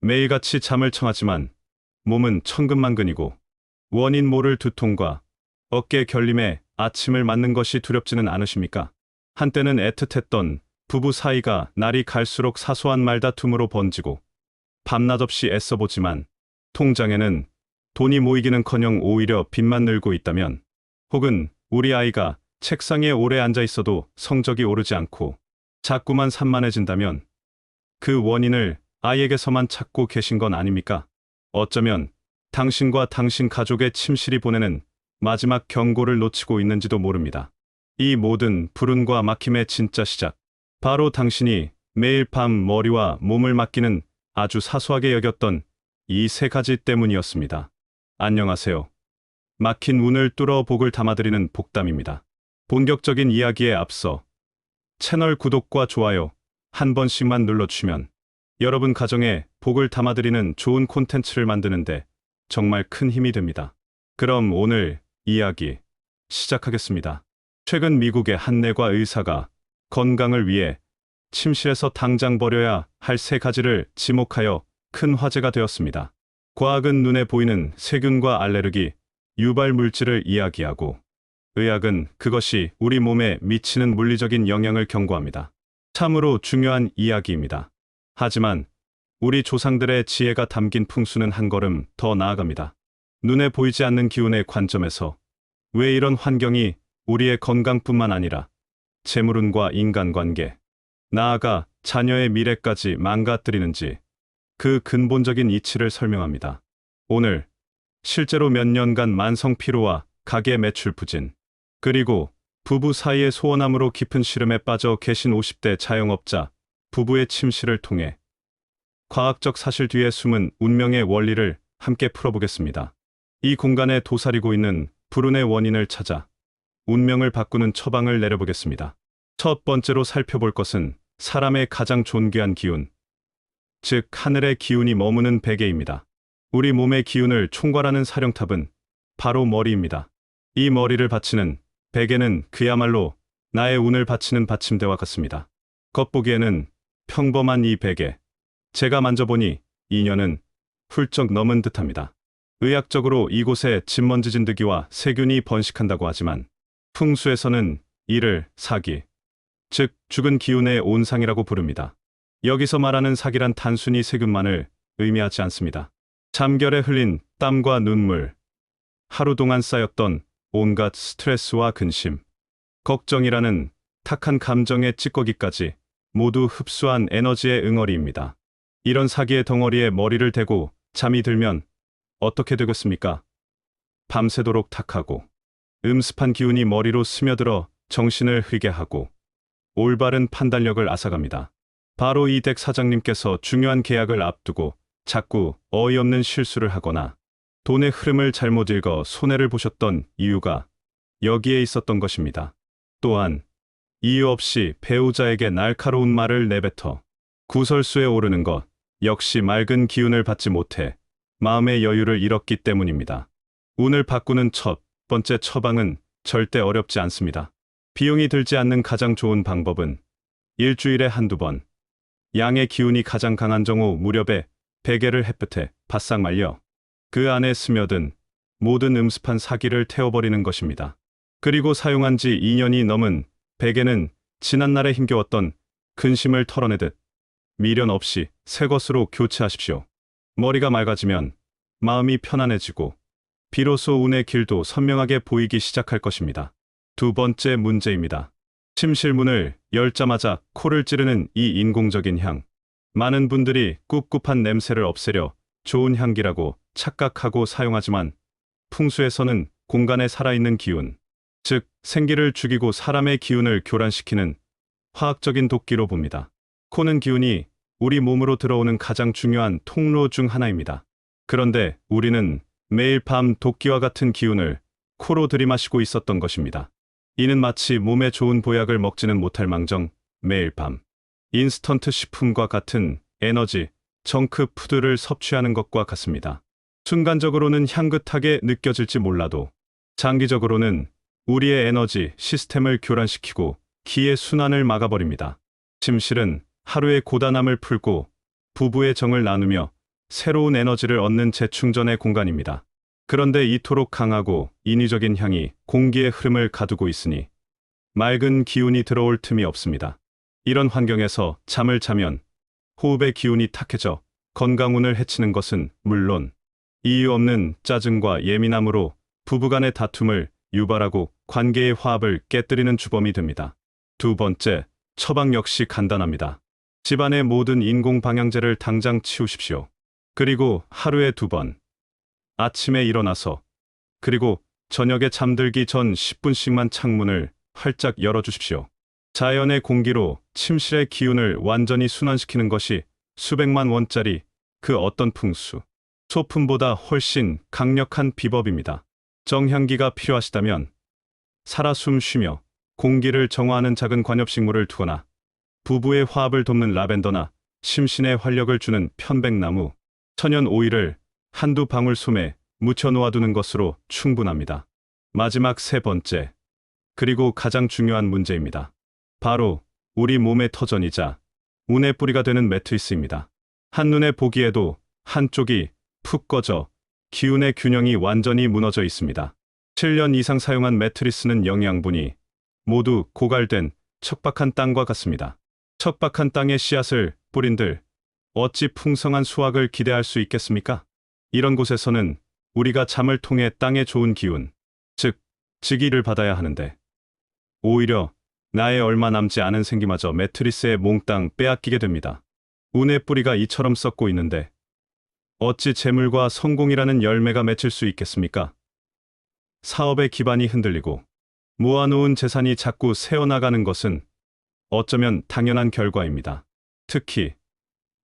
매일같이 잠을 청하지만 몸은 천근만근이고 원인 모를 두통과 어깨 결림에 아침을 맞는 것이 두렵지는 않으십니까? 한때는 애틋했던 부부 사이가 날이 갈수록 사소한 말다툼으로 번지고 밤낮 없이 애써보지만 통장에는 돈이 모이기는커녕 오히려 빚만 늘고 있다면, 혹은 우리 아이가 책상에 오래 앉아 있어도 성적이 오르지 않고 자꾸만 산만해진다면 그 원인을 아이에게서만 찾고 계신 건 아닙니까? 어쩌면 당신과 당신 가족의 침실이 보내는 마지막 경고를 놓치고 있는지도 모릅니다. 이 모든 불운과 막힘의 진짜 시작, 바로 당신이 매일 밤 머리와 몸을 맡기는 아주 사소하게 여겼던 이 세 가지 때문이었습니다. 안녕하세요. 막힌 운을 뚫어 복을 담아드리는 복담입니다. 본격적인 이야기에 앞서 채널 구독과 좋아요 한 번씩만 눌러주시면 여러분 가정에 복을 담아드리는 좋은 콘텐츠를 만드는데 정말 큰 힘이 됩니다. 그럼 오늘 이야기 시작하겠습니다. 최근 미국의 한 내과 의사가 건강을 위해 침실에서 당장 버려야 할 세 가지를 지목하여 큰 화제가 되었습니다. 과학은 눈에 보이는 세균과 알레르기, 유발 물질을 이야기하고, 의학은 그것이 우리 몸에 미치는 물리적인 영향을 경고합니다. 참으로 중요한 이야기입니다. 하지만 우리 조상들의 지혜가 담긴 풍수는 한 걸음 더 나아갑니다. 눈에 보이지 않는 기운의 관점에서 왜 이런 환경이 우리의 건강뿐만 아니라 재물운과 인간관계, 나아가 자녀의 미래까지 망가뜨리는지 그 근본적인 이치를 설명합니다. 오늘 실제로 몇 년간 만성 피로와 가계 매출 부진, 그리고 부부 사이의 소원함으로 깊은 시름에 빠져 계신 50대 자영업자 부부의 침실을 통해 과학적 사실 뒤에 숨은 운명의 원리를 함께 풀어보겠습니다. 이 공간에 도사리고 있는 불운의 원인을 찾아 운명을 바꾸는 처방을 내려보겠습니다. 첫 번째로 살펴볼 것은 사람의 가장 존귀한 기운, 즉 하늘의 기운이 머무는 베개입니다. 우리 몸의 기운을 총괄하는 사령탑은 바로 머리입니다. 이 머리를 받치는 베개는 그야말로 나의 운을 받치는 받침대와 같습니다. 겉보기에는 평범한 이 베개, 제가 만져보니 인연은 훌쩍 넘은 듯합니다. 의학적으로 이곳에 진먼지 진드기와 세균이 번식한다고 하지만 풍수에서는 이를 사기, 즉 죽은 기운의 온상이라고 부릅니다. 여기서 말하는 사기란 단순히 세균만을 의미하지 않습니다. 잠결에 흘린 땀과 눈물, 하루 동안 쌓였던 온갖 스트레스와 근심, 걱정이라는 탁한 감정의 찌꺼기까지 모두 흡수한 에너지의 응어리입니다. 이런 사기의 덩어리에 머리를 대고 잠이 들면 어떻게 되겠습니까? 밤새도록 탁하고 음습한 기운이 머리로 스며들어 정신을 흐리게 하고 올바른 판단력을 앗아갑니다. 바로 이 댁 사장님께서 중요한 계약을 앞두고 자꾸 어이없는 실수를 하거나 돈의 흐름을 잘못 읽어 손해를 보셨던 이유가 여기에 있었던 것입니다. 또한 이유 없이 배우자에게 날카로운 말을 내뱉어 구설수에 오르는 것 역시 맑은 기운을 받지 못해 마음의 여유를 잃었기 때문입니다. 운을 바꾸는 첫 번째 처방은 절대 어렵지 않습니다. 비용이 들지 않는 가장 좋은 방법은 일주일에 한두 번, 양의 기운이 가장 강한 정오 무렵에 베개를 햇볕에 바싹 말려 그 안에 스며든 모든 음습한 사기를 태워버리는 것입니다. 그리고 사용한 지 2년이 넘은 베개는 지난날에 힘겨웠던 근심을 털어내듯 미련 없이 새 것으로 교체하십시오. 머리가 맑아지면 마음이 편안해지고 비로소 운의 길도 선명하게 보이기 시작할 것입니다. 두 번째 문제입니다. 침실 문을 열자마자 코를 찌르는 이 인공적인 향. 많은 분들이 꿉꿉한 냄새를 없애려 좋은 향기라고 착각하고 사용하지만 풍수에서는 공간에 살아있는 기운, 즉 생기를 죽이고 사람의 기운을 교란시키는 화학적인 도끼로 봅니다. 코는 기운이 우리 몸으로 들어오는 가장 중요한 통로 중 하나입니다. 그런데 우리는 매일 밤 도끼와 같은 기운을 코로 들이마시고 있었던 것입니다. 이는 마치 몸에 좋은 보약을 먹지는 못할 망정 매일 밤 인스턴트 식품과 같은 에너지, 정크푸드를 섭취하는 것과 같습니다. 순간적으로는 향긋하게 느껴질지 몰라도 장기적으로는 우리의 에너지 시스템을 교란시키고 기의 순환을 막아버립니다. 침실은 하루의 고단함을 풀고 부부의 정을 나누며 새로운 에너지를 얻는 재충전의 공간입니다. 그런데 이토록 강하고 인위적인 향이 공기의 흐름을 가두고 있으니 맑은 기운이 들어올 틈이 없습니다. 이런 환경에서 잠을 자면 호흡의 기운이 탁해져 건강운을 해치는 것은 물론 이유 없는 짜증과 예민함으로 부부간의 다툼을 유발하고 관계의 화합을 깨뜨리는 주범이 됩니다. 두 번째, 처방 역시 간단합니다. 집안의 모든 인공 방향제를 당장 치우십시오. 그리고 하루에 2번, 아침에 일어나서 그리고 저녁에 잠들기 전 10분씩만 창문을 활짝 열어주십시오. 자연의 공기로 침실의 기운을 완전히 순환시키는 것이 수백만 원짜리 그 어떤 풍수, 소품보다 훨씬 강력한 비법입니다. 정향기가 필요하시다면 살아 숨 쉬며 공기를 정화하는 작은 관엽식물을 두거나 부부의 화합을 돕는 라벤더나 심신의 활력을 주는 편백나무, 천연 오일을 한두 방울 솜에 묻혀 놓아두는 것으로 충분합니다. 마지막 세 번째, 그리고 가장 중요한 문제입니다. 바로 우리 몸의 터전이자 운의 뿌리가 되는 매트리스입니다. 한눈에 보기에도 한쪽이 푹 꺼져 기운의 균형이 완전히 무너져 있습니다. 7년 이상 사용한 매트리스는 영양분이 모두 고갈된 척박한 땅과 같습니다. 척박한 땅에 씨앗을 뿌린들 어찌 풍성한 수확을 기대할 수 있겠습니까? 이런 곳에서는 우리가 잠을 통해 땅의 좋은 기운, 즉 지기를 받아야 하는데 오히려 나의 얼마 남지 않은 생기마저 매트리스에 몽땅 빼앗기게 됩니다. 운의 뿌리가 이처럼 썩고 있는데 어찌 재물과 성공이라는 열매가 맺힐 수 있겠습니까? 사업의 기반이 흔들리고 모아놓은 재산이 자꾸 새어나가는 것은 어쩌면 당연한 결과입니다. 특히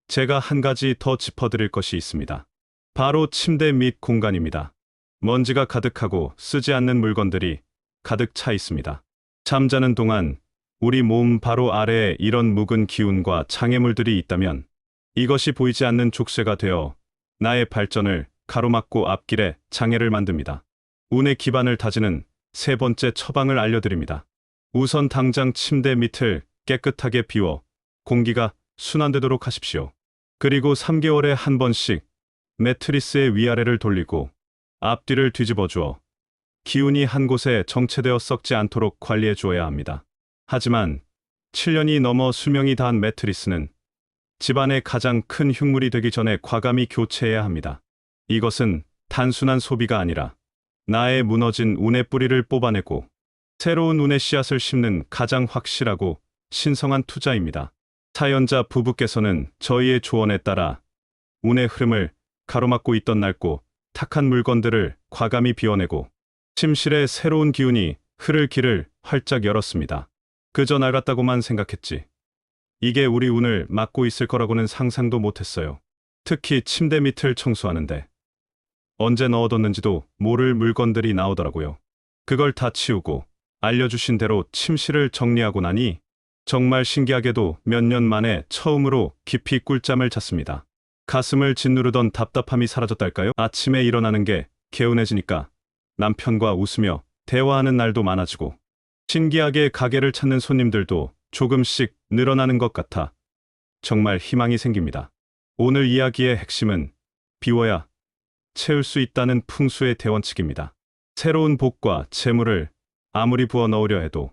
제가 한 가지 더 짚어드릴 것이 있습니다. 바로 침대 및 공간입니다. 먼지가 가득하고 쓰지 않는 물건들이 가득 차 있습니다. 잠자는 동안 우리 몸 바로 아래에 이런 묵은 기운과 장애물들이 있다면 이것이 보이지 않는 족쇄가 되어 나의 발전을 가로막고 앞길에 장애를 만듭니다. 운의 기반을 다지는 세 번째 처방을 알려드립니다. 우선 당장 침대 밑을 깨끗하게 비워 공기가 순환되도록 하십시오. 그리고 3개월에 한 번씩 매트리스의 위아래를 돌리고 앞뒤를 뒤집어 주어 기운이 한 곳에 정체되어 썩지 않도록 관리해 주어야 합니다. 하지만 7년이 넘어 수명이 다한 매트리스는 집안의 가장 큰 흉물이 되기 전에 과감히 교체해야 합니다. 이것은 단순한 소비가 아니라 나의 무너진 운의 뿌리를 뽑아내고 새로운 운의 씨앗을 심는 가장 확실하고 신성한 투자입니다. 사연자 부부께서는 저희의 조언에 따라 운의 흐름을 가로막고 있던 낡고 탁한 물건들을 과감히 비워내고 침실에 새로운 기운이 흐를 길을 활짝 열었습니다. 그저 낡았다고만 생각했지. 이게 우리 운을 막고 있을 거라고는 상상도 못했어요. 특히 침대 밑을 청소하는데 언제 넣어뒀는지도 모를 물건들이 나오더라고요. 그걸 다 치우고 알려주신 대로 침실을 정리하고 나니 정말 신기하게도 몇 년 만에 처음으로 깊이 꿀잠을 잤습니다. 가슴을 짓누르던 답답함이 사라졌달까요? 아침에 일어나는 게 개운해지니까 남편과 웃으며 대화하는 날도 많아지고 신기하게 가게를 찾는 손님들도 조금씩 늘어나는 것 같아 정말 희망이 생깁니다. 오늘 이야기의 핵심은 비워야 채울 수 있다는 풍수의 대원칙입니다. 새로운 복과 재물을 아무리 부어 넣으려 해도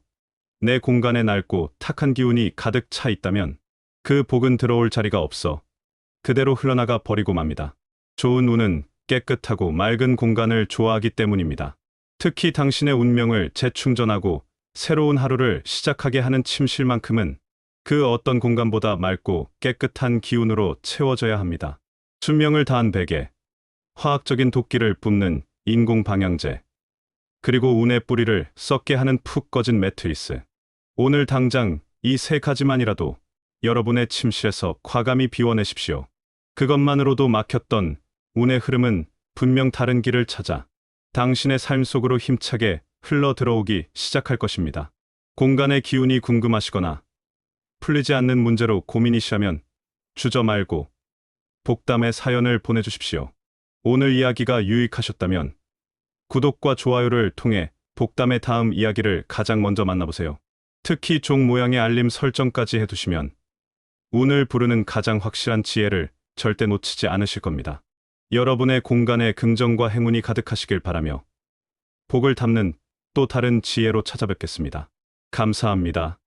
내 공간에 낡고 탁한 기운이 가득 차 있다면 그 복은 들어올 자리가 없어 그대로 흘러나가 버리고 맙니다. 좋은 운은 깨끗하고 맑은 공간을 좋아하기 때문입니다. 특히 당신의 운명을 재충전하고 새로운 하루를 시작하게 하는 침실만큼은 그 어떤 공간보다 맑고 깨끗한 기운으로 채워져야 합니다. 수명을 다한 베개, 화학적인 도끼를 뿜는 인공 방향제, 그리고 운의 뿌리를 썩게 하는 푹 꺼진 매트리스. 오늘 당장 이 세 가지만이라도 여러분의 침실에서 과감히 비워내십시오. 그것만으로도 막혔던 운의 흐름은 분명 다른 길을 찾아 당신의 삶 속으로 힘차게 흘러 들어오기 시작할 것입니다. 공간의 기운이 궁금하시거나 풀리지 않는 문제로 고민이시라면 주저 말고 복담의 사연을 보내주십시오. 오늘 이야기가 유익하셨다면 구독과 좋아요를 통해 복담의 다음 이야기를 가장 먼저 만나보세요. 특히 종 모양의 알림 설정까지 해두시면 운을 부르는 가장 확실한 지혜를 절대 놓치지 않으실 겁니다. 여러분의 공간에 긍정과 행운이 가득하시길 바라며 복을 담는 또 다른 지혜로 찾아뵙겠습니다. 감사합니다.